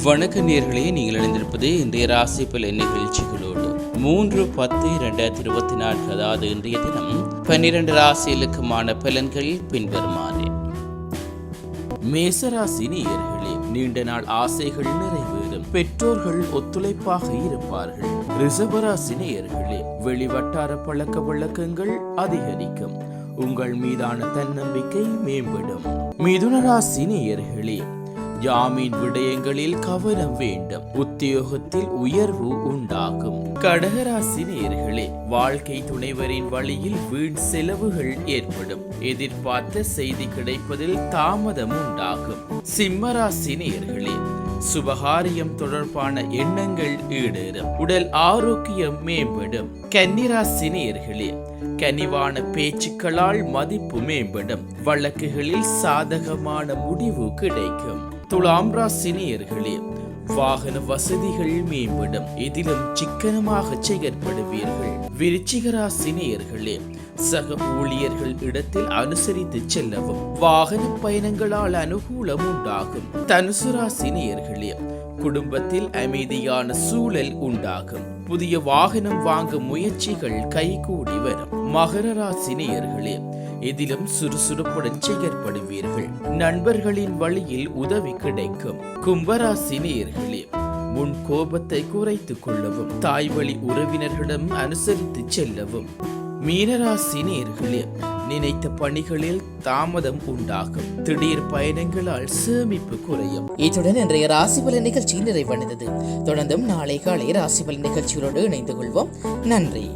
வணக்க நேயர்களே, நீங்கள் இணைந்திருப்பது இன்றைய ராசி பலன் நிகழ்ச்சிகளோடு 3/10/2024, அதாவது இன்றைய தினம் 12 ராசிகளுக்குமான பலன்கள் பின்வருமாறு. மேசராசி நேயர்களே, நீண்ட நாள் ஆசைகள் நிறைவேறும். பெற்றோர்கள் ஒத்துழைப்பாக இருப்பார்கள். ரிஷபராசி நேயர்களே, வெளிவட்டார பழக்க வழக்கங்கள் அதிகரிக்கும். உங்கள் மீதான தன்னம்பிக்கை மேம்படும். மிதுன ராசி நேயர்களே, ஜாமீன் விடயங்களில் கவனம் வேண்டும். உத்தியோகத்தில் உயர்வு உண்டாகும். கடகராசி நேயர்களே, வாழ்க்கை துணைவரின் வழியில் வீண் செலவுகள் ஏற்படும். எதிர்பார்த்த செய்தி கிடைப்பதில் தாமதம் உண்டாகும். சிம்மராசி நேயர்களே, சுபகாரியம் தொடர்பான எண்ணங்கள் ஈடேறும். உடல் ஆரோக்கியம் மேம்படும். கன்னிராசி நேயர்களே, கனிவான பேச்சுக்களால் மதிப்பு மேம்படும். வழக்குகளில் சாதகமான முடிவு கிடைக்கும். துலாம் ராசி நேயர்களே, வாகன வசதிகள் மேம்படும். இதிலும் சிக்கனமாக செயற்படுவீர்கள். விருச்சிக ராசி நேயர்களே, சக ஊழியர்கள் இடத்தில் அனுசரித்து செல்லவும். வாகன பயணங்களால் அனுகூலம் உண்டாகும். தனுசு ராசி நேயர்களே, குடும்பத்தில் அமைதியான சூழல் உண்டாகும். புதிய வாகனம் வாங்கும் முயற்சிகள் கைகூடி வரும். மகர ராசி நேயர்களே, இதிலும் சுறுசுறுப்புடன் செயற்படுவீர்கள். நண்பர்களின் வழியில் உதவி கிடைக்கும். கும்பராசி நேயர்களே, முன் கோபத்தை குறைத்துக் கொள்ளவும். தாய்வழி உறவினர்களிடம் அனுசரித்து செல்லவும். மீனராசி நேயர்களே, நினைத்த பணிகளில் தாமதம் உண்டாகும். திடீர் பயணங்களால் சேமிப்பு குறையும். இத்துடன் இன்றைய ராசிபலன் நிகழ்ச்சி நிறைவடைந்தது. தொடர்ந்தும் நாளை காலை ராசிபலன் நிகழ்ச்சிகளோடு இணைந்து கொள்வோம். நன்றி.